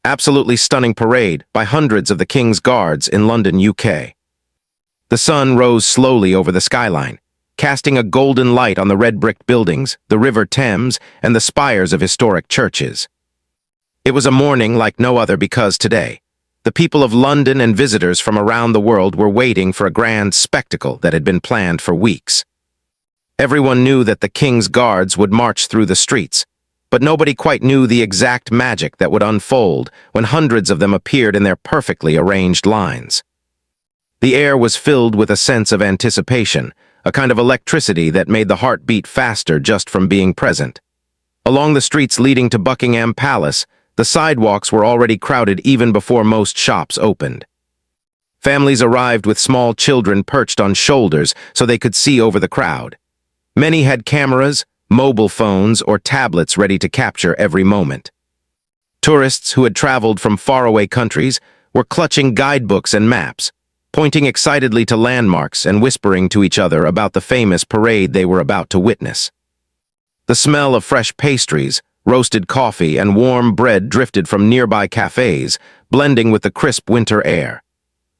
Absolutely stunning parade by hundreds of the King's Guards in London, UK. The sun rose slowly over the skyline, casting a golden light on the red-brick buildings, the River Thames, and the spires of historic churches. It was a morning like no other because today, the people of London and visitors from around the world were waiting for a grand spectacle that had been planned for weeks. Everyone knew that the King's Guards would march through the streets, but nobody quite knew the exact magic that would unfold when hundreds of them appeared in their perfectly arranged lines. The air was filled with a sense of anticipation, a kind of electricity that made the heart beat faster just from being present. Along the streets leading to Buckingham Palace, the sidewalks were already crowded even before most shops opened. Families arrived with small children perched on shoulders so they could see over the crowd. Many had cameras, mobile phones, or tablets ready to capture every moment. Tourists who had traveled from faraway countries were clutching guidebooks and maps, pointing excitedly to landmarks and whispering to each other about the famous parade they were about to witness. The smell of fresh pastries, roasted coffee, and warm bread drifted from nearby cafes, blending with the crisp winter air.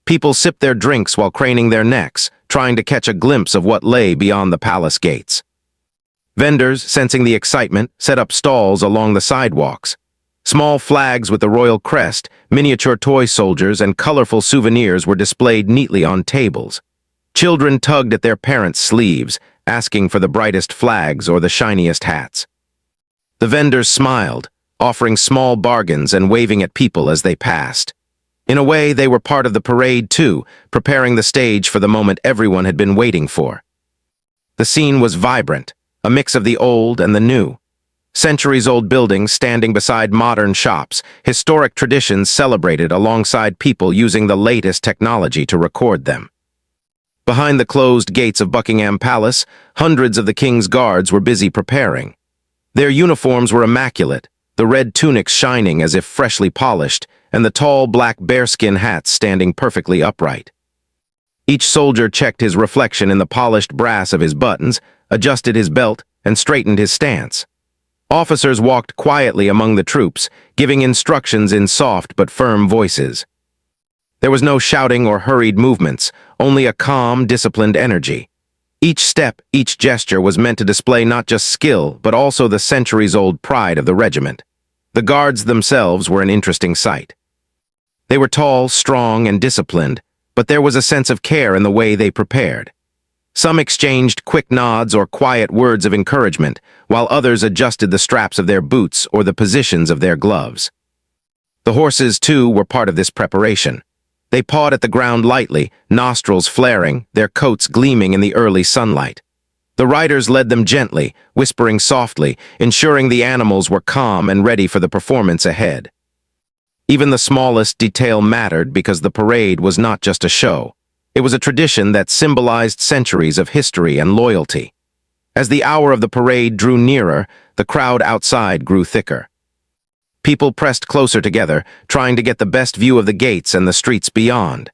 People sipped their drinks while craning their necks, trying to catch a glimpse of what lay beyond the palace gates. Vendors, sensing the excitement, set up stalls along the sidewalks. Small flags with the royal crest, miniature toy soldiers, and colorful souvenirs were displayed neatly on tables. Children tugged at their parents' sleeves, asking for the brightest flags or the shiniest hats. The vendors smiled, offering small bargains and waving at people as they passed. In a way, they were part of the parade too, preparing the stage for the moment everyone had been waiting for. The scene was vibrant, a mix of the old and the new. Centuries-old buildings standing beside modern shops, historic traditions celebrated alongside people using the latest technology to record them. Behind the closed gates of Buckingham Palace, hundreds of the King's Guards were busy preparing. Their uniforms were immaculate, the red tunics shining as if freshly polished, and the tall black bearskin hats standing perfectly upright. Each soldier checked his reflection in the polished brass of his buttons, adjusted his belt, and straightened his stance. Officers walked quietly among the troops, giving instructions in soft but firm voices. There was no shouting or hurried movements, only a calm, disciplined energy. Each step, each gesture was meant to display not just skill, but also the centuries-old pride of the regiment. The guards themselves were an interesting sight. They were tall, strong, and disciplined, but there was a sense of care in the way they prepared. Some exchanged quick nods or quiet words of encouragement, while others adjusted the straps of their boots or the positions of their gloves. The horses, too, were part of this preparation. They pawed at the ground lightly, nostrils flaring, their coats gleaming in the early sunlight. The riders led them gently, whispering softly, ensuring the animals were calm and ready for the performance ahead. Even the smallest detail mattered because the parade was not just a show. It was a tradition that symbolized centuries of history and loyalty. As the hour of the parade drew nearer, the crowd outside grew thicker. People pressed closer together, trying to get the best view of the gates and the streets beyond.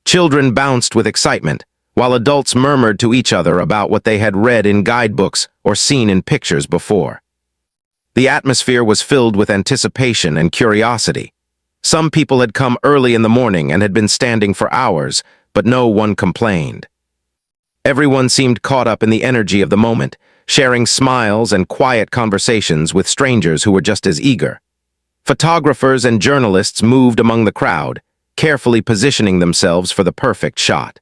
Children bounced with excitement, while adults murmured to each other about what they had read in guidebooks or seen in pictures before. The atmosphere was filled with anticipation and curiosity. Some people had come early in the morning and had been standing for hours, but no one complained. Everyone seemed caught up in the energy of the moment, sharing smiles and quiet conversations with strangers who were just as eager. Photographers and journalists moved among the crowd, carefully positioning themselves for the perfect shot.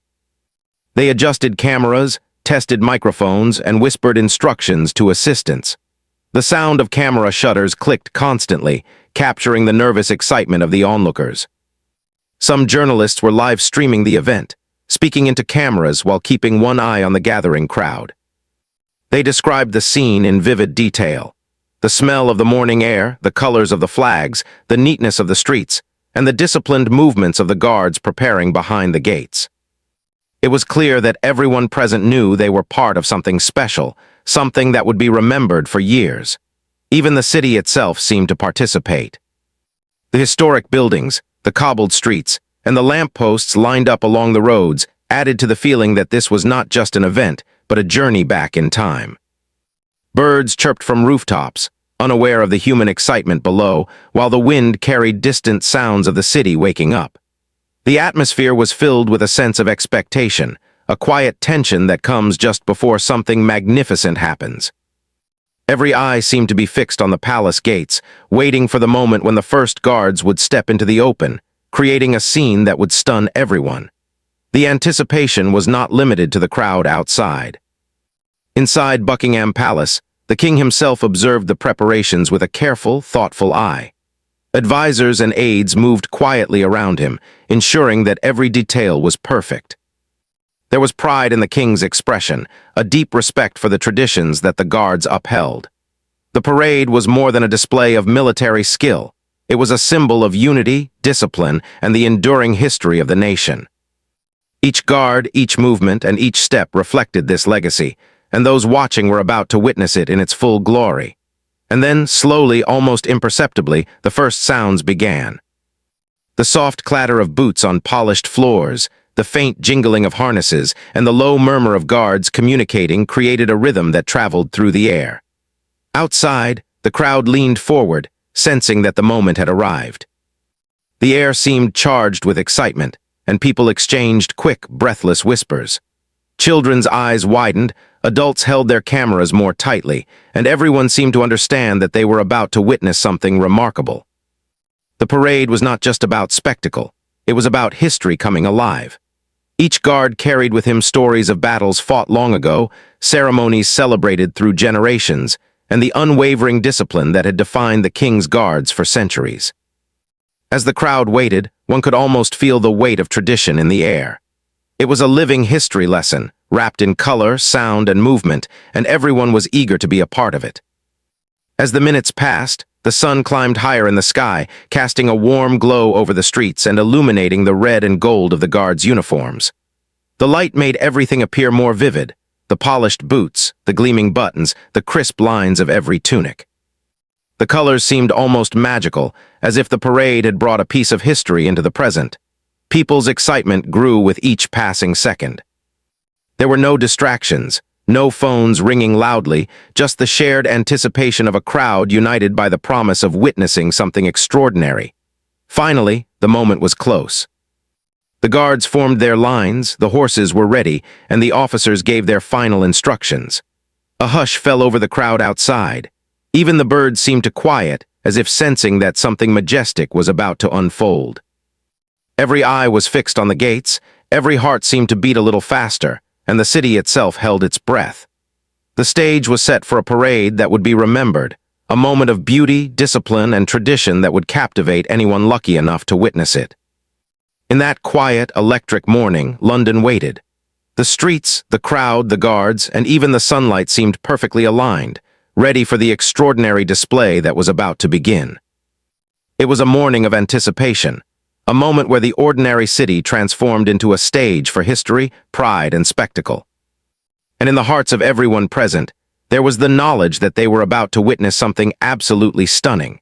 They adjusted cameras, tested microphones, and whispered instructions to assistants. The sound of camera shutters clicked constantly, capturing the nervous excitement of the onlookers. Some journalists were live streaming the event, speaking into cameras while keeping one eye on the gathering crowd. They described the scene in vivid detail. The smell of the morning air, the colors of the flags, the neatness of the streets, and the disciplined movements of the guards preparing behind the gates. It was clear that everyone present knew they were part of something special, something that would be remembered for years. Even the city itself seemed to participate. The historic buildings, the cobbled streets, and the lampposts lined up along the roads added to the feeling that this was not just an event, but a journey back in time. Birds chirped from rooftops, unaware of the human excitement below, while the wind carried distant sounds of the city waking up. The atmosphere was filled with a sense of expectation, a quiet tension that comes just before something magnificent happens. Every eye seemed to be fixed on the palace gates, waiting for the moment when the first guards would step into the open, creating a scene that would stun everyone. The anticipation was not limited to the crowd outside. Inside Buckingham Palace, the king himself observed the preparations with a careful, thoughtful eye. Advisors and aides moved quietly around him, ensuring that every detail was perfect. There was pride in the king's expression, a deep respect for the traditions that the guards upheld. The parade was more than a display of military skill. It was a symbol of unity, discipline, and the enduring history of the nation. Each guard, each movement, and each step reflected this legacy, and those watching were about to witness it in its full glory. And then, slowly, almost imperceptibly, the first sounds began. The soft clatter of boots on polished floors, the faint jingling of harnesses, and the low murmur of guards communicating created a rhythm that traveled through the air. Outside, the crowd leaned forward, sensing that the moment had arrived. The air seemed charged with excitement, and people exchanged quick, breathless whispers. Children's eyes widened, adults held their cameras more tightly, and everyone seemed to understand that they were about to witness something remarkable. The parade was not just about spectacle, it was about history coming alive. Each guard carried with him stories of battles fought long ago, ceremonies celebrated through generations, and the unwavering discipline that had defined the king's guards for centuries. As the crowd waited, one could almost feel the weight of tradition in the air. It was a living history lesson, wrapped in color, sound, and movement, and everyone was eager to be a part of it. As the minutes passed, the sun climbed higher in the sky, casting a warm glow over the streets and illuminating the red and gold of the guards' uniforms. The light made everything appear more vivid, the polished boots, the gleaming buttons, the crisp lines of every tunic. The colors seemed almost magical, as if the parade had brought a piece of history into the present. People's excitement grew with each passing second. There were no distractions, no phones ringing loudly, just the shared anticipation of a crowd united by the promise of witnessing something extraordinary. Finally, the moment was close. The guards formed their lines, the horses were ready, and the officers gave their final instructions. A hush fell over the crowd outside. Even the birds seemed to quiet, as if sensing that something majestic was about to unfold. Every eye was fixed on the gates, every heart seemed to beat a little faster, and the city itself held its breath. The stage was set for a parade that would be remembered, a moment of beauty, discipline, and tradition that would captivate anyone lucky enough to witness it. In that quiet, electric morning, London waited. The streets, the crowd, the guards, and even the sunlight seemed perfectly aligned, ready for the extraordinary display that was about to begin. It was a morning of anticipation, a moment where the ordinary city transformed into a stage for history, pride, and spectacle. And in the hearts of everyone present, there was the knowledge that they were about to witness something absolutely stunning.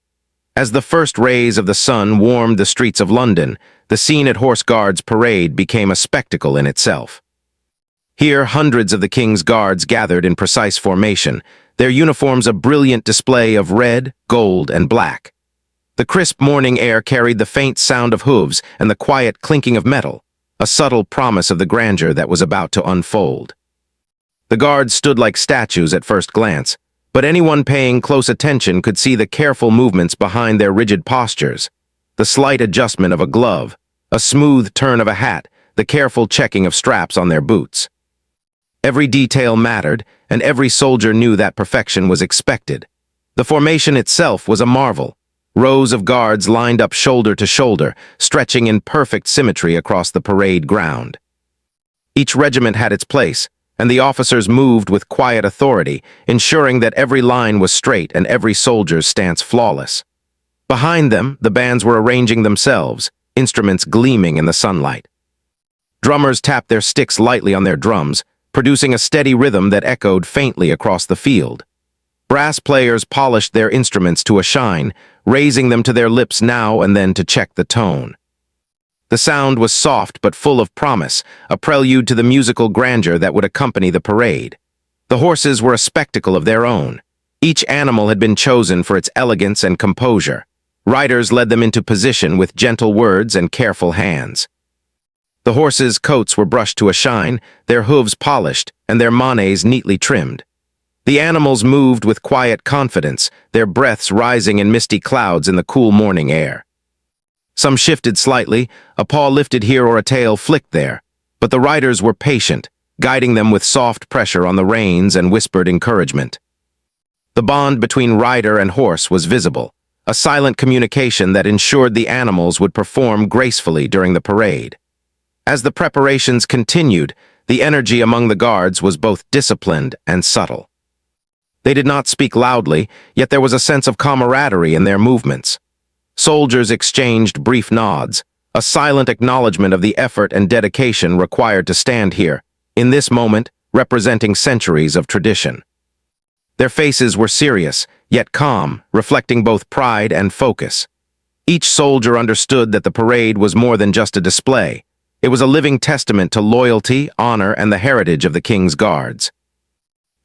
As the first rays of the sun warmed the streets of London, the scene at Horse Guards Parade became a spectacle in itself. Here, hundreds of the king's guards gathered in precise formation, their uniforms a brilliant display of red, gold, and black. The crisp morning air carried the faint sound of hooves and the quiet clinking of metal, a subtle promise of the grandeur that was about to unfold. The guards stood like statues at first glance, but anyone paying close attention could see the careful movements behind their rigid postures, the slight adjustment of a glove, a smooth turn of a hat, the careful checking of straps on their boots. Every detail mattered, and every soldier knew that perfection was expected. The formation itself was a marvel. Rows of guards lined up shoulder to shoulder, stretching in perfect symmetry across the parade ground. Each regiment had its place, and the officers moved with quiet authority, ensuring that every line was straight and every soldier's stance flawless. Behind them, the bands were arranging themselves, instruments gleaming in the sunlight. Drummers tapped their sticks lightly on their drums, producing a steady rhythm that echoed faintly across the field. Brass players polished their instruments to a shine, raising them to their lips now and then to check the tone. The sound was soft but full of promise, a prelude to the musical grandeur that would accompany the parade. The horses were a spectacle of their own. Each animal had been chosen for its elegance and composure. Riders led them into position with gentle words and careful hands. The horses' coats were brushed to a shine, their hooves polished, and their manes neatly trimmed. The animals moved with quiet confidence, their breaths rising in misty clouds in the cool morning air. Some shifted slightly, a paw lifted here or a tail flicked there, but the riders were patient, guiding them with soft pressure on the reins and whispered encouragement. The bond between rider and horse was visible, a silent communication that ensured the animals would perform gracefully during the parade. As the preparations continued, the energy among the guards was both disciplined and subtle. They did not speak loudly, yet there was a sense of camaraderie in their movements. Soldiers exchanged brief nods, a silent acknowledgement of the effort and dedication required to stand here, in this moment, representing centuries of tradition. Their faces were serious, yet calm, reflecting both pride and focus. Each soldier understood that the parade was more than just a display. It was a living testament to loyalty, honor, and the heritage of the King's Guards.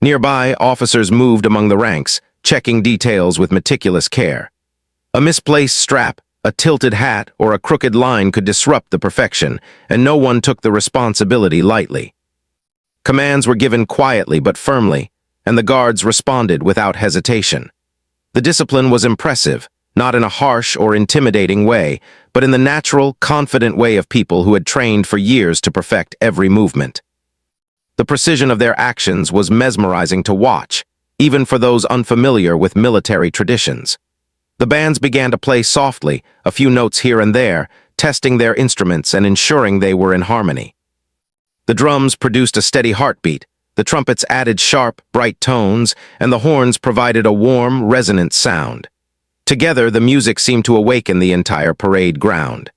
Nearby, officers moved among the ranks, checking details with meticulous care. A misplaced strap, a tilted hat, or a crooked line could disrupt the perfection, and no one took the responsibility lightly. Commands were given quietly but firmly, and the guards responded without hesitation. The discipline was impressive, not in a harsh or intimidating way, but in the natural, confident way of people who had trained for years to perfect every movement. The precision of their actions was mesmerizing to watch, even for those unfamiliar with military traditions. The bands began to play softly, a few notes here and there, testing their instruments and ensuring they were in harmony. The drums produced a steady heartbeat, the trumpets added sharp, bright tones, and the horns provided a warm, resonant sound. Together, the music seemed to awaken the entire parade ground.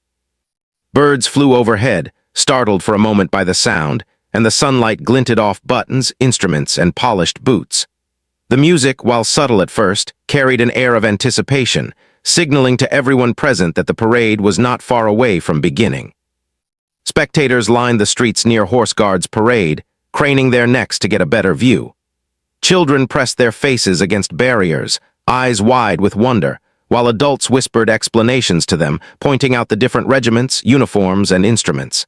Birds flew overhead, startled for a moment by the sound, and the sunlight glinted off buttons, instruments, and polished boots. The music, while subtle at first, carried an air of anticipation, signaling to everyone present that the parade was not far away from beginning. Spectators lined the streets near Horse Guards Parade, craning their necks to get a better view. Children pressed their faces against barriers, eyes wide with wonder, while adults whispered explanations to them, pointing out the different regiments, uniforms, and instruments.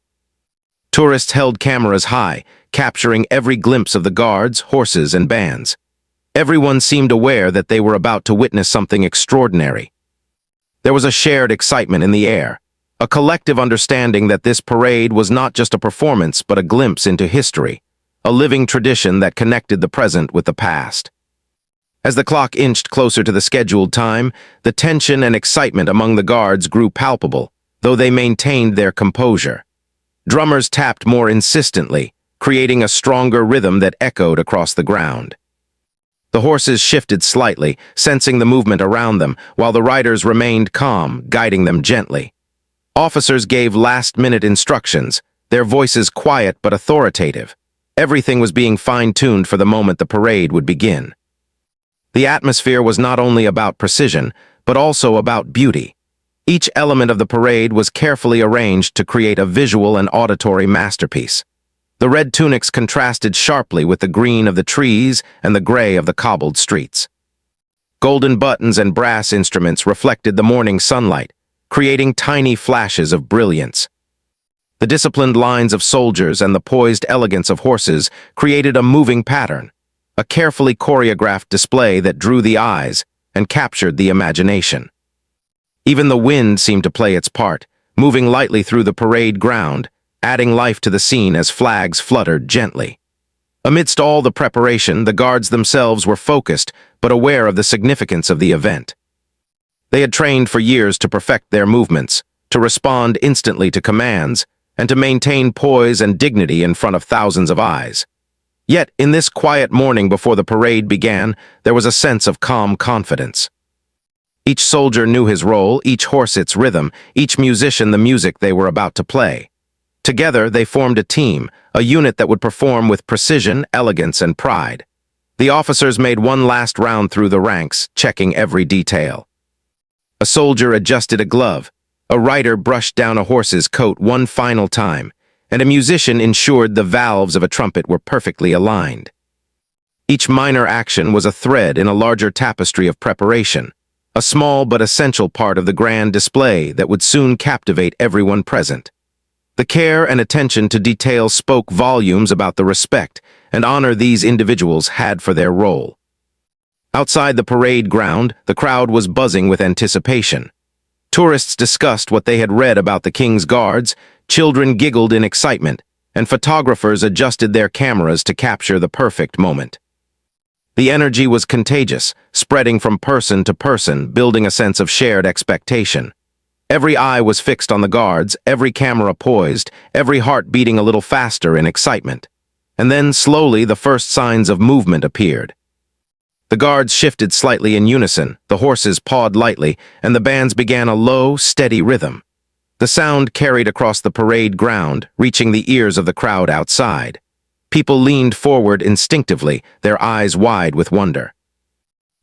Tourists held cameras high, capturing every glimpse of the guards, horses, and bands. Everyone seemed aware that they were about to witness something extraordinary. There was a shared excitement in the air, a collective understanding that this parade was not just a performance but a glimpse into history, a living tradition that connected the present with the past. As the clock inched closer to the scheduled time, the tension and excitement among the guards grew palpable, though they maintained their composure. Drummers tapped more insistently, creating a stronger rhythm that echoed across the ground. The horses shifted slightly, sensing the movement around them, while the riders remained calm, guiding them gently. Officers gave last-minute instructions, their voices quiet but authoritative. Everything was being fine-tuned for the moment the parade would begin. The atmosphere was not only about precision, but also about beauty. Each element of the parade was carefully arranged to create a visual and auditory masterpiece. The red tunics contrasted sharply with the green of the trees and the gray of the cobbled streets. Golden buttons and brass instruments reflected the morning sunlight, creating tiny flashes of brilliance. The disciplined lines of soldiers and the poised elegance of horses created a moving pattern, a carefully choreographed display that drew the eyes and captured the imagination. Even the wind seemed to play its part, moving lightly through the parade ground, adding life to the scene as flags fluttered gently. Amidst all the preparation, the guards themselves were focused but aware of the significance of the event. They had trained for years to perfect their movements, to respond instantly to commands, and to maintain poise and dignity in front of thousands of eyes. Yet, in this quiet morning before the parade began, there was a sense of calm confidence. Each soldier knew his role, each horse its rhythm, each musician the music they were about to play. Together, they formed a team, a unit that would perform with precision, elegance, and pride. The officers made one last round through the ranks, checking every detail. A soldier adjusted a glove, a rider brushed down a horse's coat one final time, and a musician ensured the valves of a trumpet were perfectly aligned. Each minor action was a thread in a larger tapestry of preparation, a small but essential part of the grand display that would soon captivate everyone present. The care and attention to detail spoke volumes about the respect and honor these individuals had for their role. Outside the parade ground, the crowd was buzzing with anticipation. Tourists discussed what they had read about the King's Guards, children giggled in excitement, and photographers adjusted their cameras to capture the perfect moment. The energy was contagious, spreading from person to person, building a sense of shared expectation. Every eye was fixed on the guards, every camera poised, every heart beating a little faster in excitement. And then, slowly, the first signs of movement appeared. The guards shifted slightly in unison, the horses pawed lightly, and the bands began a low, steady rhythm. The sound carried across the parade ground, reaching the ears of the crowd outside. People leaned forward instinctively, their eyes wide with wonder.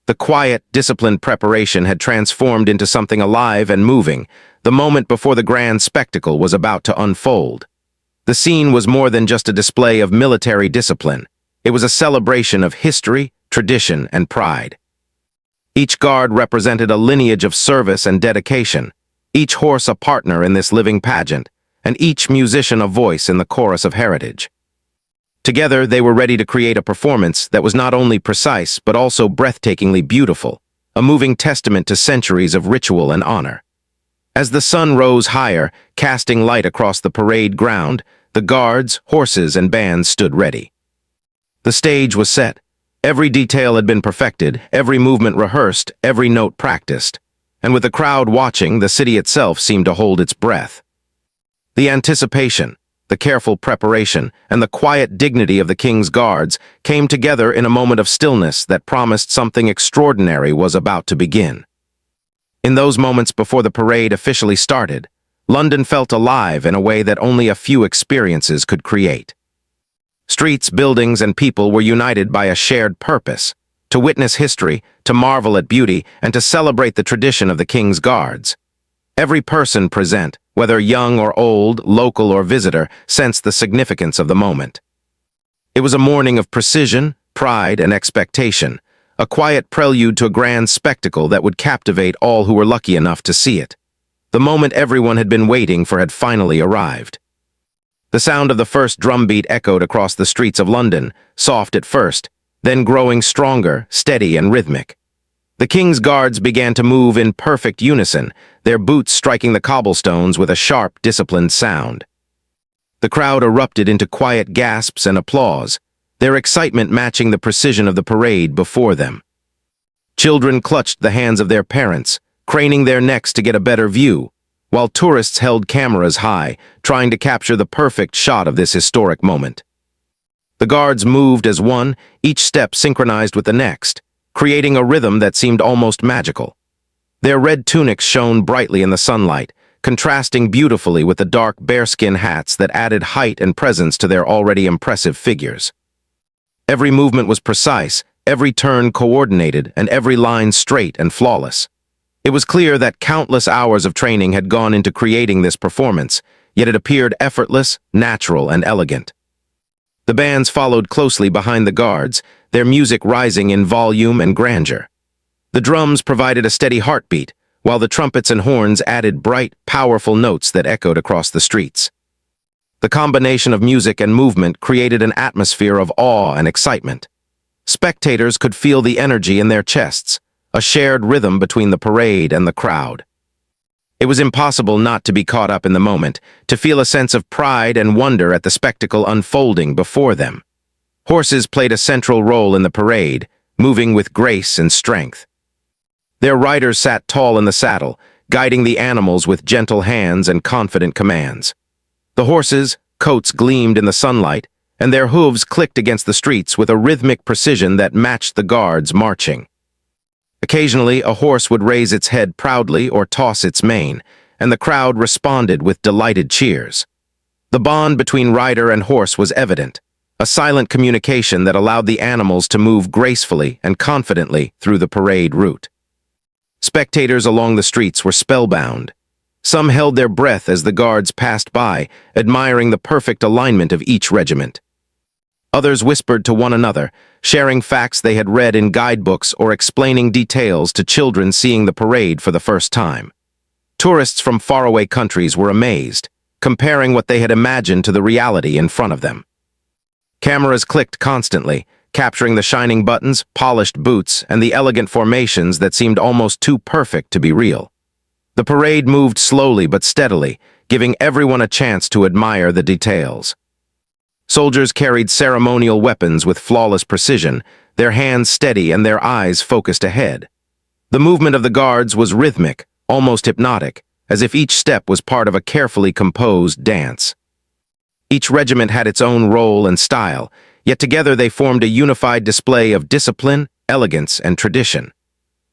The quiet, disciplined preparation had transformed into something alive and moving, the moment before the grand spectacle was about to unfold. The scene was more than just a display of military discipline. It was a celebration of history, tradition, and pride. Each guard represented a lineage of service and dedication, each horse a partner in this living pageant, and each musician a voice in the chorus of heritage. Together, they were ready to create a performance that was not only precise but also breathtakingly beautiful, a moving testament to centuries of ritual and honor. As the sun rose higher, casting light across the parade ground, the guards, horses, and bands stood ready. The stage was set. Every detail had been perfected, every movement rehearsed, every note practiced. And with the crowd watching, the city itself seemed to hold its breath. The anticipation, the careful preparation, and the quiet dignity of the King's Guards came together in a moment of stillness that promised something extraordinary was about to begin. In those moments before the parade officially started, London felt alive in a way that only a few experiences could create. Streets, buildings, and people were united by a shared purpose: to witness history, to marvel at beauty, and to celebrate the tradition of the King's Guards. Every person present, whether young or old, local or visitor, sensed the significance of the moment. It was a morning of precision, pride, and expectation, a quiet prelude to a grand spectacle that would captivate all who were lucky enough to see it. The moment everyone had been waiting for had finally arrived. The sound of the first drumbeat echoed across the streets of London, soft at first, then growing stronger, steady, and rhythmic. The King's Guards began to move in perfect unison, their boots striking the cobblestones with a sharp, disciplined sound. The crowd erupted into quiet gasps and applause, their excitement matching the precision of the parade before them. Children clutched the hands of their parents, craning their necks to get a better view, while tourists held cameras high, trying to capture the perfect shot of this historic moment. The guards moved as one, each step synchronized with the next, creating a rhythm that seemed almost magical. Their red tunics shone brightly in the sunlight, contrasting beautifully with the dark bearskin hats that added height and presence to their already impressive figures. Every movement was precise, every turn coordinated, and every line straight and flawless. It was clear that countless hours of training had gone into creating this performance, yet it appeared effortless, natural, and elegant. The bands followed closely behind the guards, their music rising in volume and grandeur. The drums provided a steady heartbeat, while the trumpets and horns added bright, powerful notes that echoed across the streets. The combination of music and movement created an atmosphere of awe and excitement. Spectators could feel the energy in their chests, a shared rhythm between the parade and the crowd. It was impossible not to be caught up in the moment, to feel a sense of pride and wonder at the spectacle unfolding before them. Horses played a central role in the parade, moving with grace and strength. Their riders sat tall in the saddle, guiding the animals with gentle hands and confident commands. The horses' coats gleamed in the sunlight, and their hooves clicked against the streets with a rhythmic precision that matched the guards marching. Occasionally, a horse would raise its head proudly or toss its mane, and the crowd responded with delighted cheers. The bond between rider and horse was evident, a silent communication that allowed the animals to move gracefully and confidently through the parade route. Spectators along the streets were spellbound. Some held their breath as the guards passed by, admiring the perfect alignment of each regiment. Others whispered to one another, sharing facts they had read in guidebooks or explaining details to children seeing the parade for the first time. Tourists from faraway countries were amazed, comparing what they had imagined to the reality in front of them. Cameras clicked constantly, capturing the shining buttons, polished boots, and the elegant formations that seemed almost too perfect to be real. The parade moved slowly but steadily, giving everyone a chance to admire the details. Soldiers carried ceremonial weapons with flawless precision, their hands steady and their eyes focused ahead. The movement of the guards was rhythmic, almost hypnotic, as if each step was part of a carefully composed dance. Each regiment had its own role and style, yet together they formed a unified display of discipline, elegance, and tradition.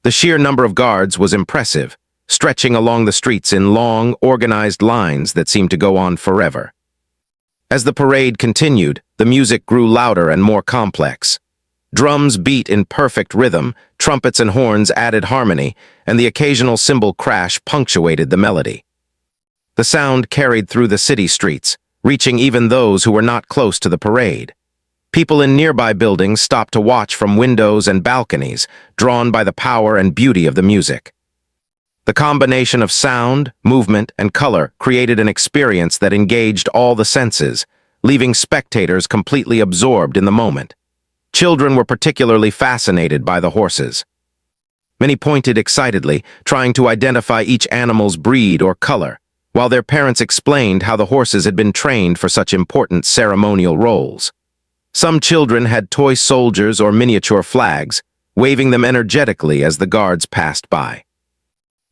The sheer number of guards was impressive, stretching along the streets in long, organized lines that seemed to go on forever. As the parade continued, the music grew louder and more complex. Drums beat in perfect rhythm, trumpets and horns added harmony, and the occasional cymbal crash punctuated the melody. The sound carried through the city streets, reaching even those who were not close to the parade. People in nearby buildings stopped to watch from windows and balconies, drawn by the power and beauty of the music. The combination of sound, movement, and color created an experience that engaged all the senses, leaving spectators completely absorbed in the moment. Children were particularly fascinated by the horses. Many pointed excitedly, trying to identify each animal's breed or color, while their parents explained how the horses had been trained for such important ceremonial roles. Some children had toy soldiers or miniature flags, waving them energetically as the guards passed by.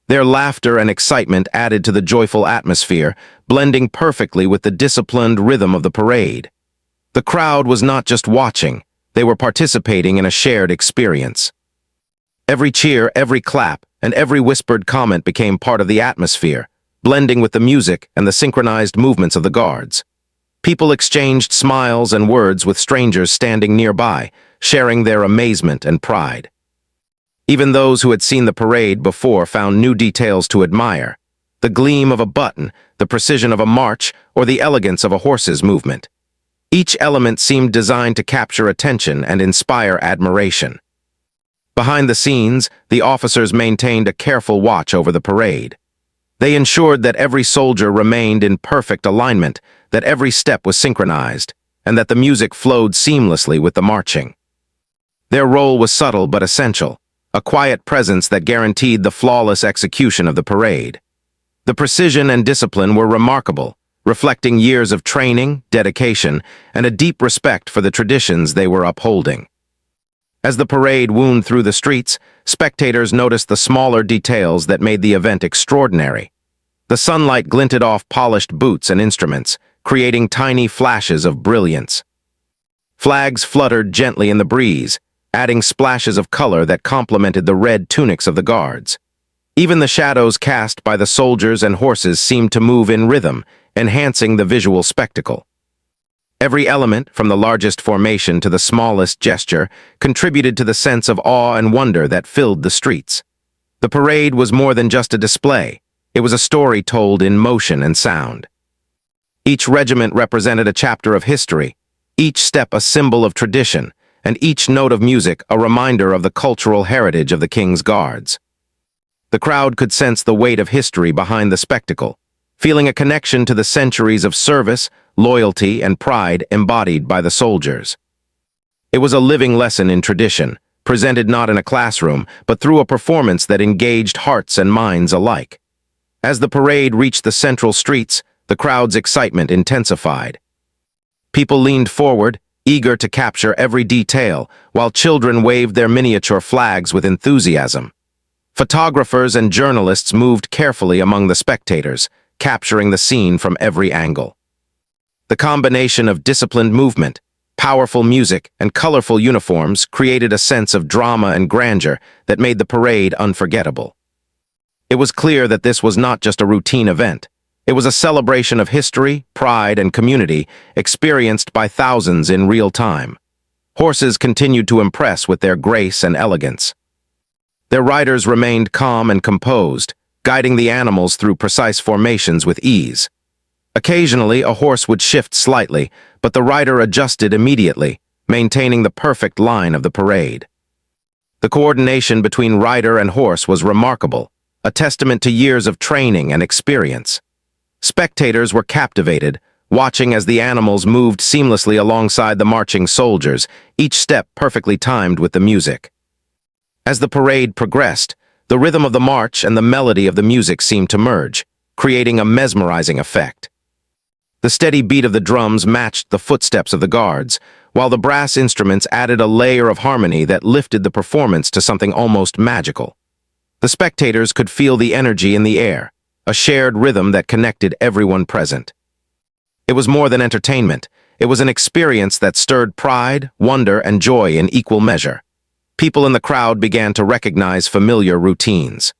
Their laughter and excitement added to the joyful atmosphere, blending perfectly with the disciplined rhythm of the parade. The crowd was not just watching, they were participating in a shared experience. Every cheer, every clap, and every whispered comment became part of the atmosphere, blending with the music and the synchronized movements of the guards. People exchanged smiles and words with strangers standing nearby, sharing their amazement and pride. Even those who had seen the parade before found new details to admire: the gleam of a button, the precision of a march, or the elegance of a horse's movement. Each element seemed designed to capture attention and inspire admiration. Behind the scenes, the officers maintained a careful watch over the parade. They ensured that every soldier remained in perfect alignment, that every step was synchronized, and that the music flowed seamlessly with the marching. Their role was subtle but essential, a quiet presence that guaranteed the flawless execution of the parade. The precision and discipline were remarkable, reflecting years of training, dedication, and a deep respect for the traditions they were upholding. As the parade wound through the streets, spectators noticed the smaller details that made the event extraordinary. The sunlight glinted off polished boots and instruments, creating tiny flashes of brilliance. Flags fluttered gently in the breeze, adding splashes of color that complemented the red tunics of the guards. Even the shadows cast by the soldiers and horses seemed to move in rhythm, enhancing the visual spectacle. Every element, from the largest formation to the smallest gesture, contributed to the sense of awe and wonder that filled the streets. The parade was more than just a display. It was a story told in motion and sound. Each regiment represented a chapter of history, each step a symbol of tradition, and each note of music a reminder of the cultural heritage of the King's Guards. The crowd could sense the weight of history behind the spectacle, feeling a connection to the centuries of service, loyalty, and pride embodied by the soldiers. It was a living lesson in tradition, presented not in a classroom, but through a performance that engaged hearts and minds alike. As the parade reached the central streets, the crowd's excitement intensified. People leaned forward, eager to capture every detail, while children waved their miniature flags with enthusiasm. Photographers and journalists moved carefully among the spectators, capturing the scene from every angle. The combination of disciplined movement, powerful music, and colorful uniforms created a sense of drama and grandeur that made the parade unforgettable. It was clear that this was not just a routine event. It was a celebration of history, pride, and community experienced by thousands in real time. Horses continued to impress with their grace and elegance. Their riders remained calm and composed, guiding the animals through precise formations with ease. Occasionally, a horse would shift slightly, but the rider adjusted immediately, maintaining the perfect line of the parade. The coordination between rider and horse was remarkable, a testament to years of training and experience. Spectators were captivated, watching as the animals moved seamlessly alongside the marching soldiers, each step perfectly timed with the music. As the parade progressed, the rhythm of the march and the melody of the music seemed to merge, creating a mesmerizing effect. The steady beat of the drums matched the footsteps of the guards, while the brass instruments added a layer of harmony that lifted the performance to something almost magical. The spectators could feel the energy in the air, a shared rhythm that connected everyone present. It was more than entertainment. It was an experience that stirred pride, wonder, and joy in equal measure. People in the crowd began to recognize familiar routines.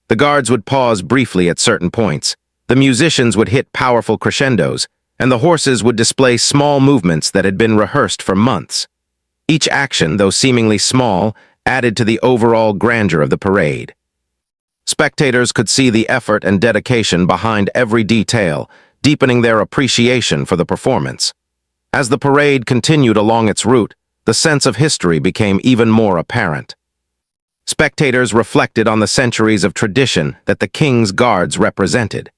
The guards would pause briefly at certain points, the musicians would hit powerful crescendos, and the horses would display small movements that had been rehearsed for months. Each action, though seemingly small, added to the overall grandeur of the parade. Spectators could see the effort and dedication behind every detail, deepening their appreciation for the performance. As the parade continued along its route, the sense of history became even more apparent. Spectators reflected on the centuries of tradition that the King's Guards represented.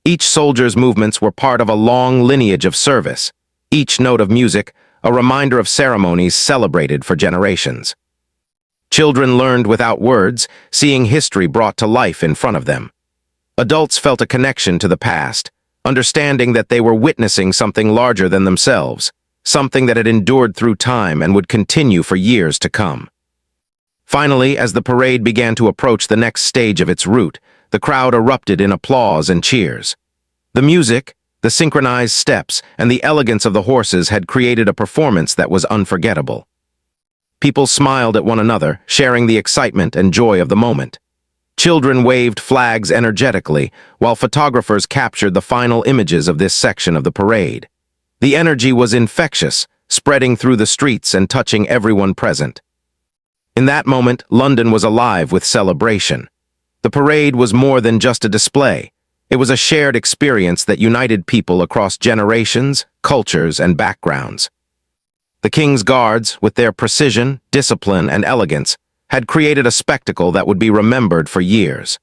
Each soldier's movements were part of a long lineage of service, each note of music a reminder of ceremonies celebrated for generations. Children learned without words, seeing history brought to life in front of them. Adults felt a connection to the past, understanding that they were witnessing something larger than themselves, something that had endured through time and would continue for years to come. Finally, as the parade began to approach the next stage of its route, the crowd erupted in applause and cheers. The music, the synchronized steps, and the elegance of the horses had created a performance that was unforgettable. People smiled at one another, sharing the excitement and joy of the moment. Children waved flags energetically, while photographers captured the final images of this section of the parade. The energy was infectious, spreading through the streets and touching everyone present. In that moment, London was alive with celebration. The parade was more than just a display. It was a shared experience that united people across generations, cultures, and backgrounds. The King's Guards, with their precision, discipline, and elegance, had created a spectacle that would be remembered for years.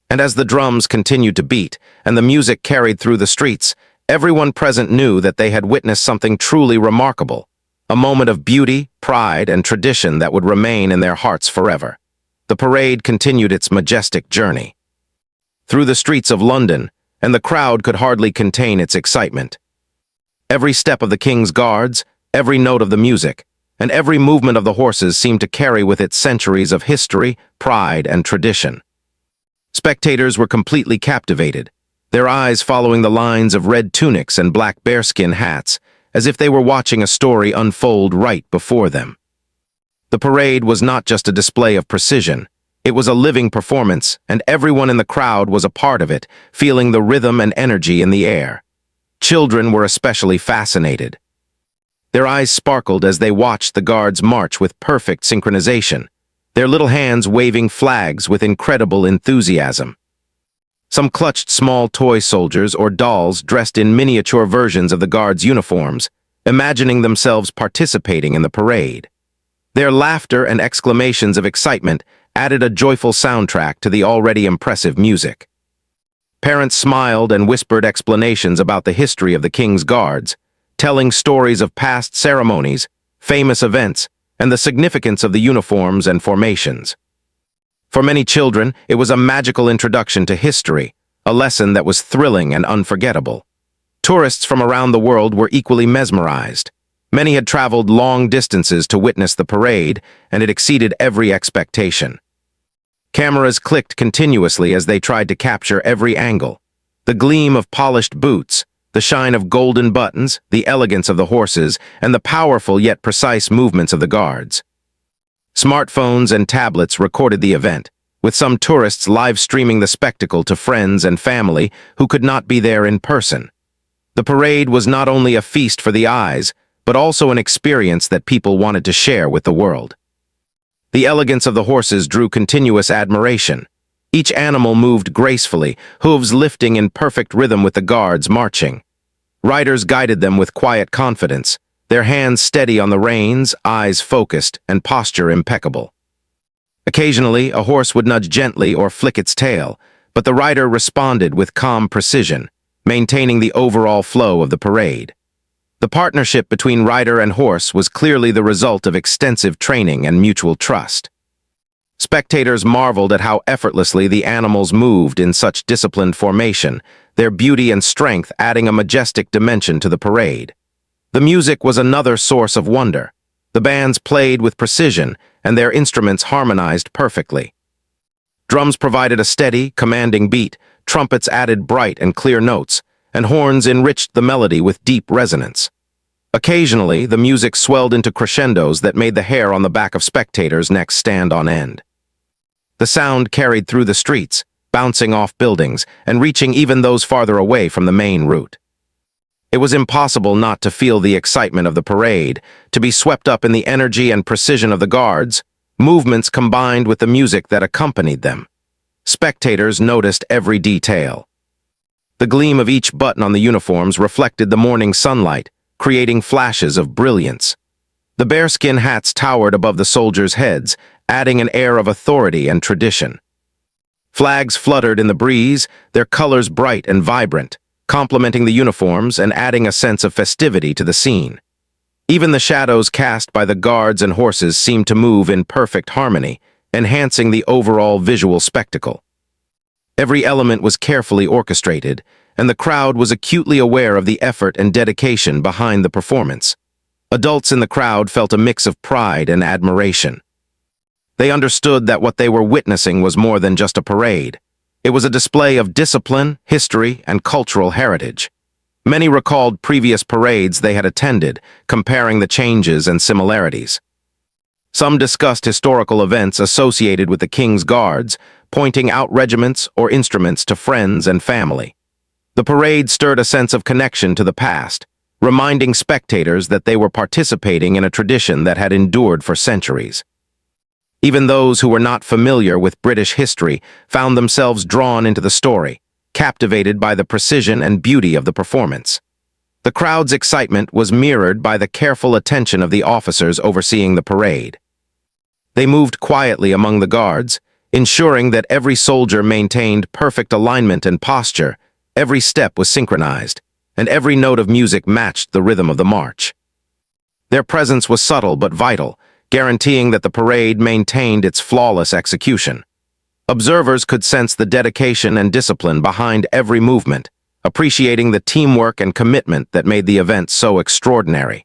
And as the drums continued to beat and the music carried through the streets, everyone present knew that they had witnessed something truly remarkable, a moment of beauty, pride, and tradition that would remain in their hearts forever. The parade continued its majestic journey through the streets of London, and the crowd could hardly contain its excitement. Every step of the King's Guards, every note of the music, and every movement of the horses seemed to carry with it centuries of history, pride, and tradition. Spectators were completely captivated, their eyes following the lines of red tunics and black bearskin hats, as if they were watching a story unfold right before them. The parade was not just a display of precision, it was a living performance, and everyone in the crowd was a part of it, feeling the rhythm and energy in the air. Children were especially fascinated. Their eyes sparkled as they watched the guards march with perfect synchronization, their little hands waving flags with incredible enthusiasm. Some clutched small toy soldiers or dolls dressed in miniature versions of the guards' uniforms, imagining themselves participating in the parade. Their laughter and exclamations of excitement added a joyful soundtrack to the already impressive music. Parents smiled and whispered explanations about the history of the King's Guards, telling stories of past ceremonies, famous events, and the significance of the uniforms and formations. For many children, it was a magical introduction to history, a lesson that was thrilling and unforgettable. Tourists from around the world were equally mesmerized. Many had traveled long distances to witness the parade, and it exceeded every expectation. Cameras clicked continuously as they tried to capture every angle. The gleam of polished boots, the shine of golden buttons, the elegance of the horses, and the powerful yet precise movements of the guards. Smartphones and tablets recorded the event, with some tourists live-streaming the spectacle to friends and family who could not be there in person. The parade was not only a feast for the eyes, but also an experience that people wanted to share with the world. The elegance of the horses drew continuous admiration. Each animal moved gracefully, hooves lifting in perfect rhythm with the guards marching. Riders guided them with quiet confidence, their hands steady on the reins, eyes focused, and posture impeccable. Occasionally, a horse would nudge gently or flick its tail, but the rider responded with calm precision, maintaining the overall flow of the parade. The partnership between rider and horse was clearly the result of extensive training and mutual trust. Spectators marveled at how effortlessly the animals moved in such disciplined formation, their beauty and strength adding a majestic dimension to the parade. The music was another source of wonder. The bands played with precision, and their instruments harmonized perfectly. Drums provided a steady, commanding beat, trumpets added bright and clear notes, and horns enriched the melody with deep resonance. Occasionally, the music swelled into crescendos that made the hair on the back of spectators' necks stand on end. The sound carried through the streets, bouncing off buildings and reaching even those farther away from the main route. It was impossible not to feel the excitement of the parade, to be swept up in the energy and precision of the guards, movements combined with the music that accompanied them. Spectators noticed every detail. The gleam of each button on the uniforms reflected the morning sunlight, creating flashes of brilliance. The bearskin hats towered above the soldiers' heads, adding an air of authority and tradition. Flags fluttered in the breeze, their colors bright and vibrant, complementing the uniforms and adding a sense of festivity to the scene. Even the shadows cast by the guards and horses seemed to move in perfect harmony, enhancing the overall visual spectacle. Every element was carefully orchestrated, and the crowd was acutely aware of the effort and dedication behind the performance. Adults in the crowd felt a mix of pride and admiration. They understood that what they were witnessing was more than just a parade. It was a display of discipline, history, and cultural heritage. Many recalled previous parades they had attended, comparing the changes and similarities. Some discussed historical events associated with the King's Guards, pointing out regiments or instruments to friends and family. The parade stirred a sense of connection to the past, reminding spectators that they were participating in a tradition that had endured for centuries. Even those who were not familiar with British history found themselves drawn into the story, captivated by the precision and beauty of the performance. The crowd's excitement was mirrored by the careful attention of the officers overseeing the parade. They moved quietly among the guards, ensuring that every soldier maintained perfect alignment and posture, every step was synchronized, and every note of music matched the rhythm of the march. Their presence was subtle but vital, guaranteeing that the parade maintained its flawless execution. Observers could sense the dedication and discipline behind every movement, appreciating the teamwork and commitment that made the event so extraordinary.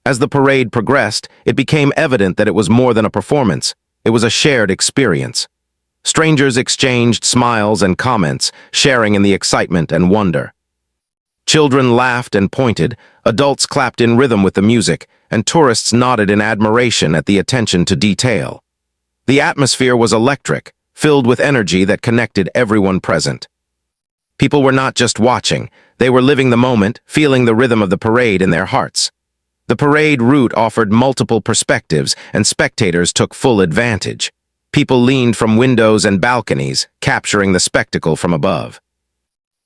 As the parade progressed, it became evident that it was more than a performance. It was a shared experience. Strangers exchanged smiles and comments, sharing in the excitement and wonder. Children laughed and pointed, adults clapped in rhythm with the music, and tourists nodded in admiration at the attention to detail. The atmosphere was electric, filled with energy that connected everyone present. People were not just watching, they were living the moment, feeling the rhythm of the parade in their hearts. The parade route offered multiple perspectives, and spectators took full advantage. People leaned from windows and balconies, capturing the spectacle from above.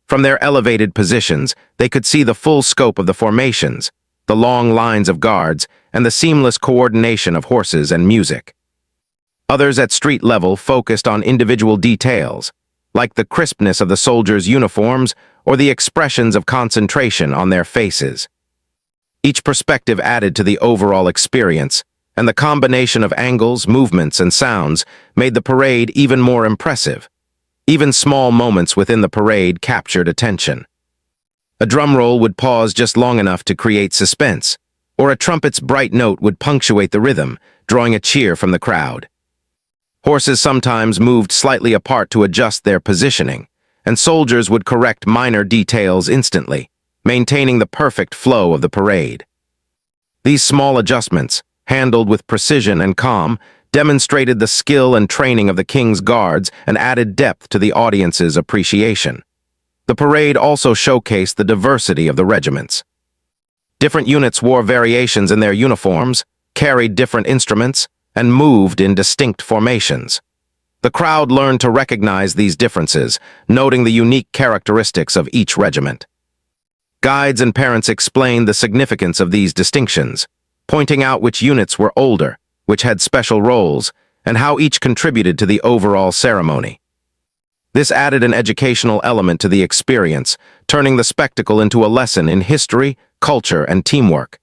From their elevated positions, they could see the full scope of the formations, the long lines of guards, and the seamless coordination of horses and music. Others at street level focused on individual details, like the crispness of the soldiers' uniforms or the expressions of concentration on their faces. Each perspective added to the overall experience, and the combination of angles, movements, and sounds made the parade even more impressive. Even small moments within the parade captured attention. A drum roll would pause just long enough to create suspense, or a trumpet's bright note would punctuate the rhythm, drawing a cheer from the crowd. Horses sometimes moved slightly apart to adjust their positioning, and soldiers would correct minor details instantly, maintaining the perfect flow of the parade. These small adjustments, handled with precision and calm, demonstrated the skill and training of the King's Guards and added depth to the audience's appreciation. The parade also showcased the diversity of the regiments. Different units wore variations in their uniforms, carried different instruments, and moved in distinct formations. The crowd learned to recognize these differences, noting the unique characteristics of each regiment. Guides and parents explained the significance of these distinctions, pointing out which units were older, which had special roles, and how each contributed to the overall ceremony. This added an educational element to the experience, turning the spectacle into a lesson in history, culture, and teamwork.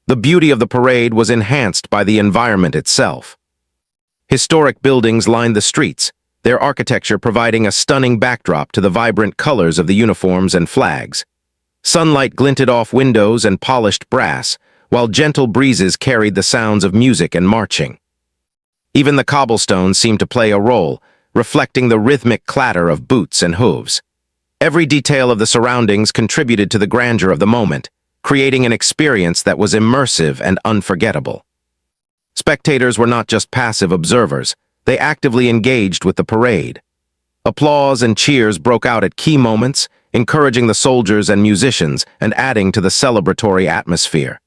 The beauty of the parade was enhanced by the environment itself. Historic buildings lined the streets, their architecture providing a stunning backdrop to the vibrant colors of the uniforms and flags. Sunlight glinted off windows and polished brass, while gentle breezes carried the sounds of music and marching. Even the cobblestones seemed to play a role, reflecting the rhythmic clatter of boots and hooves. Every detail of the surroundings contributed to the grandeur of the moment, creating an experience that was immersive and unforgettable. Spectators were not just passive observers, they actively engaged with the parade. Applause and cheers broke out at key moments, encouraging the soldiers and musicians and adding to the celebratory atmosphere.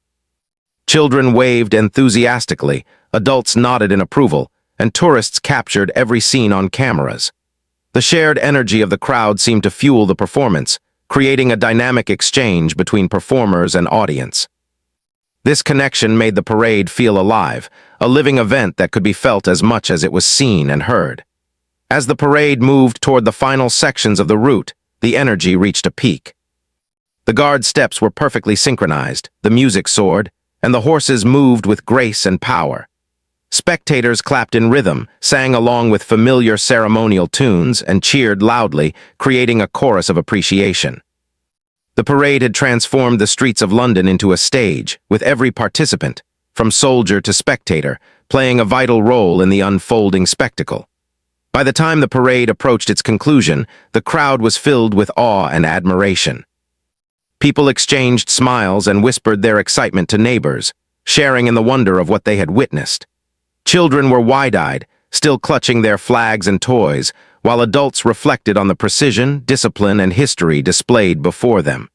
Children waved enthusiastically, adults nodded in approval, and tourists captured every scene on cameras. The shared energy of the crowd seemed to fuel the performance, creating a dynamic exchange between performers and audience. This connection made the parade feel alive, a living event that could be felt as much as it was seen and heard. As the parade moved toward the final sections of the route, the energy reached a peak. The guard steps were perfectly synchronized, the music soared, and the horses moved with grace and power. Spectators clapped in rhythm, sang along with familiar ceremonial tunes, and cheered loudly, creating a chorus of appreciation. The parade had transformed the streets of London into a stage, with every participant, from soldier to spectator, playing a vital role in the unfolding spectacle. By the time the parade approached its conclusion, the crowd was filled with awe and admiration. People exchanged smiles and whispered their excitement to neighbors, sharing in the wonder of what they had witnessed. Children were wide-eyed, still clutching their flags and toys, while adults reflected on the precision, discipline, and history displayed before them.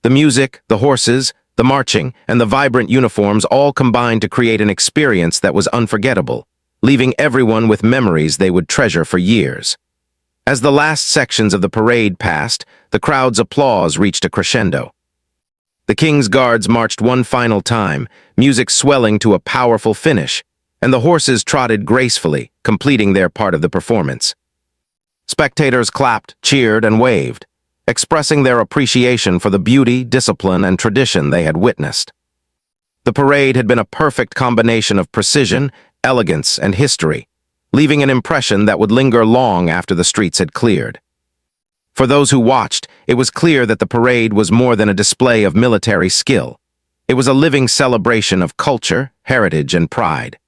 The music, the horses, the marching, and the vibrant uniforms all combined to create an experience that was unforgettable, leaving everyone with memories they would treasure for years. As the last sections of the parade passed, the crowd's applause reached a crescendo. The King's Guards marched one final time, music swelling to a powerful finish, and the horses trotted gracefully, completing their part of the performance. Spectators clapped, cheered, and waved, expressing their appreciation for the beauty, discipline, and tradition they had witnessed. The parade had been a perfect combination of precision, elegance, and history, leaving an impression that would linger long after the streets had cleared. For those who watched, it was clear that the parade was more than a display of military skill. It was a living celebration of culture, heritage, and pride.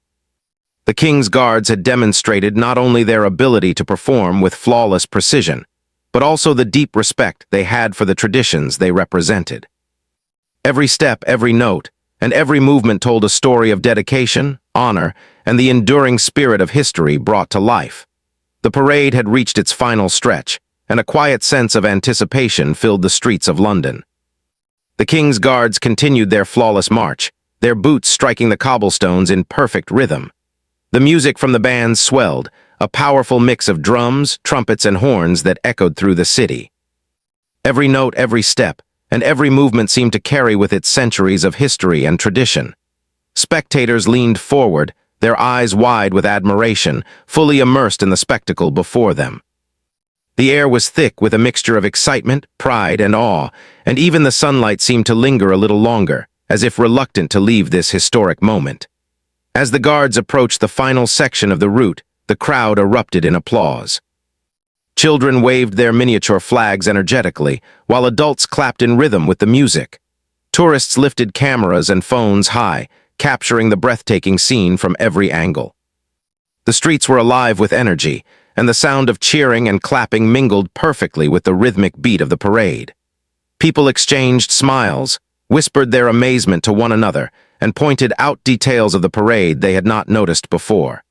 The King's Guards had demonstrated not only their ability to perform with flawless precision, but also the deep respect they had for the traditions they represented. Every step, every note, and every movement told a story of dedication, honor, and the enduring spirit of history brought to life. The parade had reached its final stretch, and a quiet sense of anticipation filled the streets of London. The King's Guards continued their flawless march, their boots striking the cobblestones in perfect rhythm. The music from the bands swelled, a powerful mix of drums, trumpets, and horns that echoed through the city. Every note, every step, and every movement seemed to carry with it centuries of history and tradition. Spectators leaned forward, their eyes wide with admiration, fully immersed in the spectacle before them. The air was thick with a mixture of excitement, pride, and awe, and even the sunlight seemed to linger a little longer, as if reluctant to leave this historic moment. As the guards approached the final section of the route, the crowd erupted in applause. Children waved their miniature flags energetically, while adults clapped in rhythm with the music. Tourists lifted cameras and phones high, capturing the breathtaking scene from every angle. The streets were alive with energy, and the sound of cheering and clapping mingled perfectly with the rhythmic beat of the parade. People exchanged smiles, whispered their amazement to one another, and pointed out details of the parade they had not noticed before.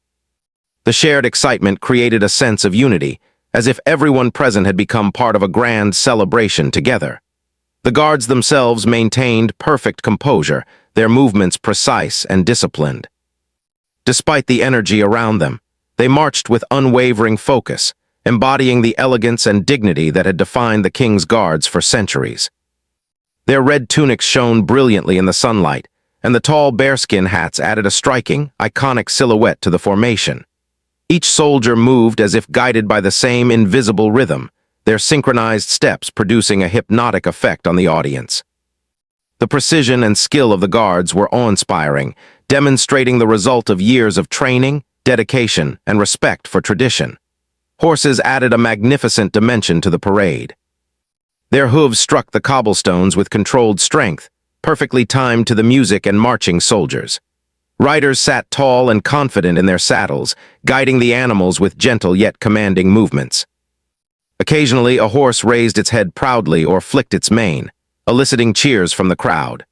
The shared excitement created a sense of unity, as if everyone present had become part of a grand celebration together. The guards themselves maintained perfect composure, their movements precise and disciplined. Despite the energy around them, They marched with unwavering focus, embodying the elegance and dignity that had defined the king's guards for centuries. Their red tunics shone brilliantly in the sunlight, and the tall bearskin hats added a striking, iconic silhouette to the formation. Each soldier moved as if guided by the same invisible rhythm, their synchronized steps producing a hypnotic effect on the audience. The precision and skill of the guards were awe-inspiring, demonstrating the result of years of training, dedication, and respect for tradition. Horses added a magnificent dimension to the parade. Their hooves struck the cobblestones with controlled strength, perfectly timed to the music and marching soldiers. Riders sat tall and confident in their saddles, guiding the animals with gentle yet commanding movements. Occasionally, a horse raised its head proudly or flicked its mane, eliciting cheers from the crowd.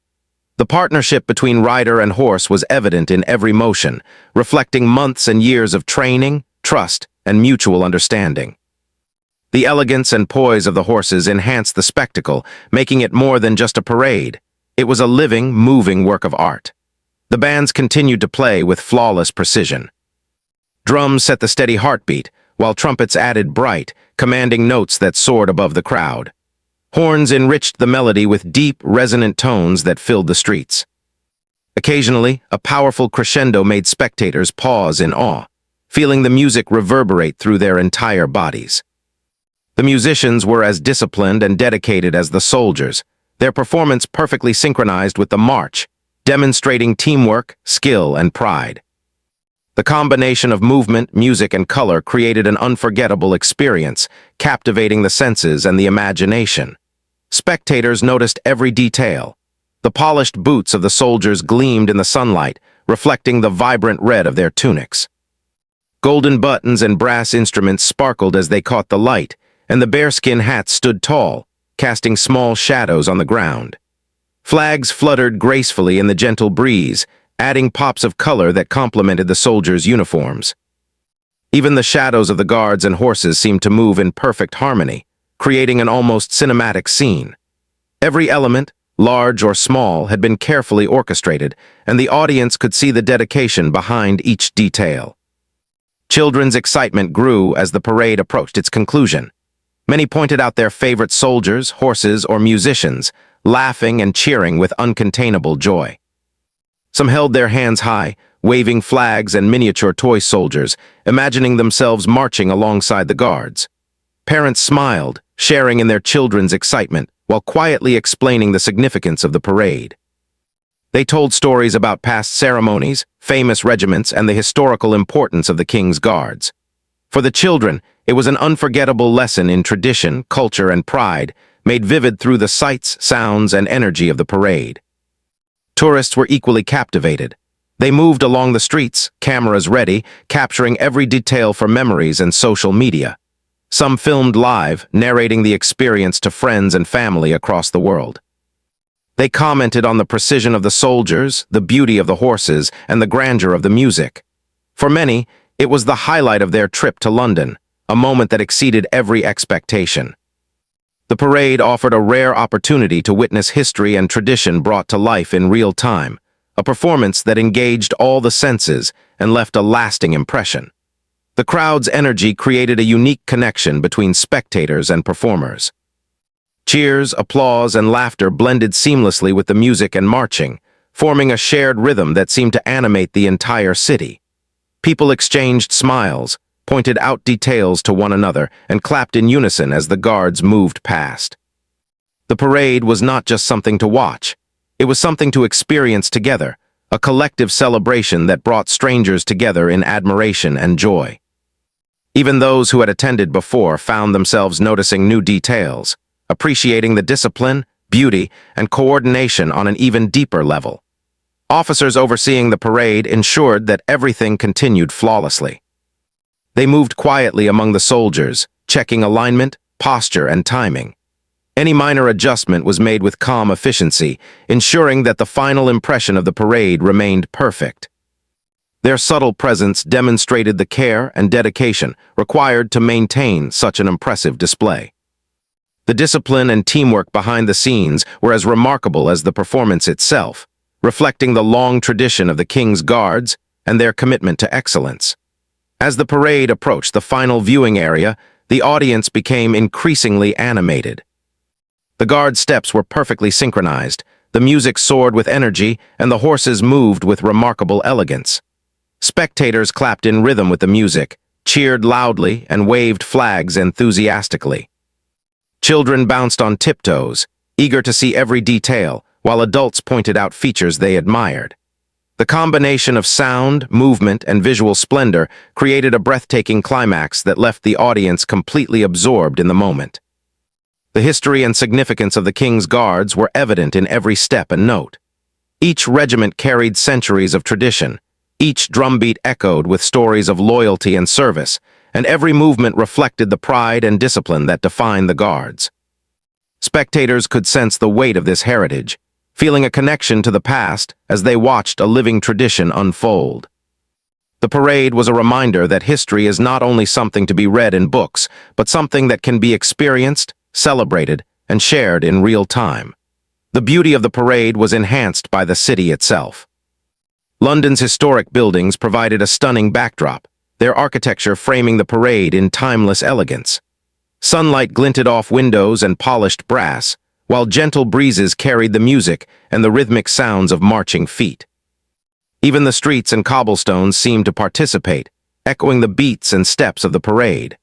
The partnership between rider and horse was evident in every motion, reflecting months and years of training, trust, and mutual understanding. The elegance and poise of the horses enhanced the spectacle, making it more than just a parade. It was a living, moving work of art. The bands continued to play with flawless precision. Drums set the steady heartbeat, while trumpets added bright, commanding notes that soared above the crowd. Horns enriched the melody with deep, resonant tones that filled the streets. Occasionally, a powerful crescendo made spectators pause in awe, feeling the music reverberate through their entire bodies. The musicians were as disciplined and dedicated as the soldiers, their performance perfectly synchronized with the march, demonstrating teamwork, skill, and pride. The combination of movement, music, and color created an unforgettable experience, captivating the senses and the imagination. Spectators noticed every detail. The polished boots of the soldiers gleamed in the sunlight, reflecting the vibrant red of their tunics. Golden buttons and brass instruments sparkled as they caught the light, and the bearskin hats stood tall, casting small shadows on the ground. Flags fluttered gracefully in the gentle breeze, adding pops of color that complemented the soldiers' uniforms. Even the shadows of the guards and horses seemed to move in perfect harmony, creating an almost cinematic scene. Every element, large or small, had been carefully orchestrated, and the audience could see the dedication behind each detail. Children's excitement grew as the parade approached its conclusion. Many pointed out their favorite soldiers, horses, or musicians, laughing and cheering with uncontainable joy. Some held their hands high, waving flags and miniature toy soldiers, imagining themselves marching alongside the guards. Parents smiled, sharing in their children's excitement, while quietly explaining the significance of the parade. They told stories about past ceremonies, famous regiments, and the historical importance of the King's Guards. For the children, it was an unforgettable lesson in tradition, culture, and pride, made vivid through the sights, sounds, and energy of the parade. Tourists were equally captivated. They moved along the streets, cameras ready, capturing every detail for memories and social media. Some filmed live, narrating the experience to friends and family across the world. They commented on the precision of the soldiers, the beauty of the horses, and the grandeur of the music. For many, it was the highlight of their trip to London, a moment that exceeded every expectation. The parade offered a rare opportunity to witness history and tradition brought to life in real time, a performance that engaged all the senses and left a lasting impression. The crowd's energy created a unique connection between spectators and performers. Cheers, applause, and laughter blended seamlessly with the music and marching, forming a shared rhythm that seemed to animate the entire city. People exchanged smiles, pointed out details to one another, and clapped in unison as the guards moved past. The parade was not just something to watch. It was something to experience together, a collective celebration that brought strangers together in admiration and joy. Even those who had attended before found themselves noticing new details, appreciating the discipline, beauty, and coordination on an even deeper level. Officers overseeing the parade ensured that everything continued flawlessly. They moved quietly among the soldiers, checking alignment, posture, and timing. Any minor adjustment was made with calm efficiency, ensuring that the final impression of the parade remained perfect. Their subtle presence demonstrated the care and dedication required to maintain such an impressive display. The discipline and teamwork behind the scenes were as remarkable as the performance itself, reflecting the long tradition of the King's Guards and their commitment to excellence. As the parade approached the final viewing area, the audience became increasingly animated. The guard steps were perfectly synchronized, the music soared with energy, and the horses moved with remarkable elegance. Spectators clapped in rhythm with the music, cheered loudly, and waved flags enthusiastically. Children bounced on tiptoes, eager to see every detail, while adults pointed out features they admired. The combination of sound, movement, and visual splendor created a breathtaking climax that left the audience completely absorbed in the moment. The history and significance of the King's Guards were evident in every step and note. Each regiment carried centuries of tradition, each drumbeat echoed with stories of loyalty and service, and every movement reflected the pride and discipline that defined the Guards. Spectators could sense the weight of this heritage, feeling a connection to the past as they watched a living tradition unfold. The parade was a reminder that history is not only something to be read in books, but something that can be experienced, celebrated, and shared in real time. The beauty of the parade was enhanced by the city itself. London's historic buildings provided a stunning backdrop, their architecture framing the parade in timeless elegance. Sunlight glinted off windows and polished brass, while gentle breezes carried the music and the rhythmic sounds of marching feet. Even the streets and cobblestones seemed to participate, echoing the beats and steps of the parade.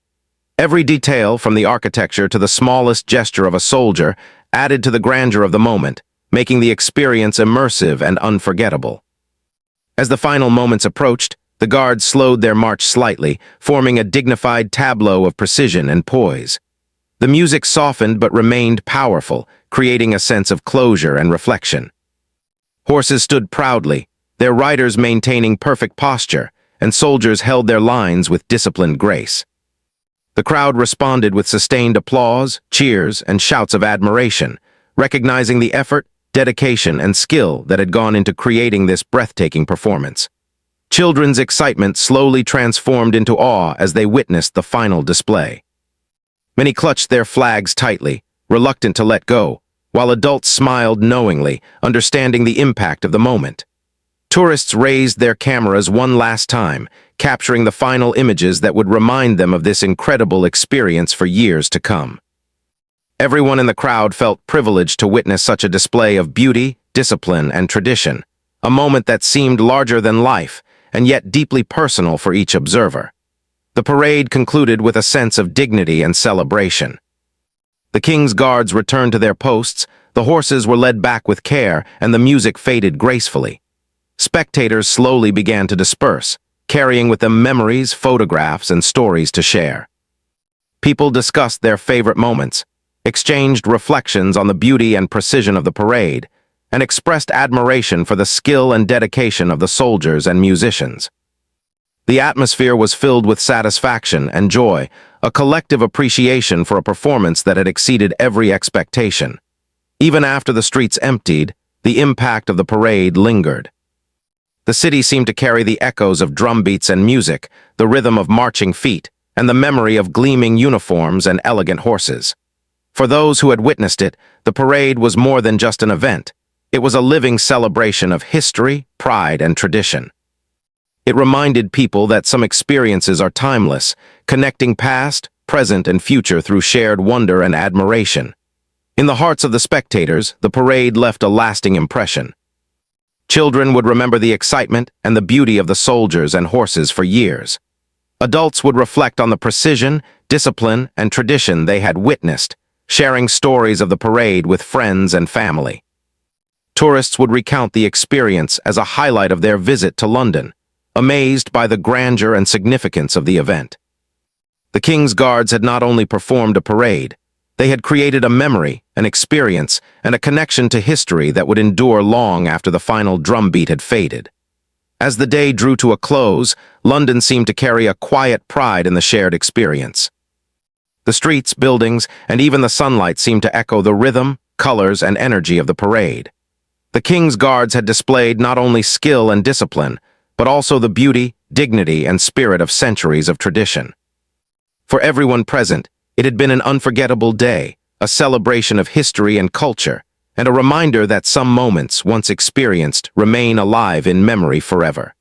Every detail, from the architecture to the smallest gesture of a soldier, added to the grandeur of the moment, making the experience immersive and unforgettable. As the final moments approached, the guards slowed their march slightly, forming a dignified tableau of precision and poise. The music softened but remained powerful, creating a sense of closure and reflection. Horses stood proudly, their riders maintaining perfect posture, and soldiers held their lines with disciplined grace. The crowd responded with sustained applause, cheers, and shouts of admiration, recognizing the effort, dedication, and skill that had gone into creating this breathtaking performance. Children's excitement slowly transformed into awe as they witnessed the final display. Many clutched their flags tightly, reluctant to let go, while adults smiled knowingly, understanding the impact of the moment. Tourists raised their cameras one last time, capturing the final images that would remind them of this incredible experience for years to come. Everyone in the crowd felt privileged to witness such a display of beauty, discipline, and tradition, a moment that seemed larger than life, and yet deeply personal for each observer. The parade concluded with a sense of dignity and celebration. The King's Guards returned to their posts, the horses were led back with care, and the music faded gracefully. Spectators slowly began to disperse, carrying with them memories, photographs, and stories to share. People discussed their favorite moments, exchanged reflections on the beauty and precision of the parade, and expressed admiration for the skill and dedication of the soldiers and musicians. The atmosphere was filled with satisfaction and joy, a collective appreciation for a performance that had exceeded every expectation. Even after the streets emptied, the impact of the parade lingered. The city seemed to carry the echoes of drumbeats and music, the rhythm of marching feet, and the memory of gleaming uniforms and elegant horses. For those who had witnessed it, the parade was more than just an event. It was a living celebration of history, pride, and tradition. It reminded people that some experiences are timeless, connecting past, present, and future through shared wonder and admiration. In the hearts of the spectators, the parade left a lasting impression. Children would remember the excitement and the beauty of the soldiers and horses for years. Adults would reflect on the precision, discipline, and tradition they had witnessed, sharing stories of the parade with friends and family. Tourists would recount the experience as a highlight of their visit to London, amazed by the grandeur and significance of the event. The King's Guards had not only performed a parade, they had created a memory, an experience, and a connection to history that would endure long after the final drumbeat had faded. As the day drew to a close, London seemed to carry a quiet pride in the shared experience. The streets, buildings, and even the sunlight seemed to echo the rhythm, colors, and energy of the parade. The King's Guards had displayed not only skill and discipline, but also the beauty, dignity, and spirit of centuries of tradition. For everyone present, it had been an unforgettable day, a celebration of history and culture, and a reminder that some moments, once experienced, remain alive in memory forever.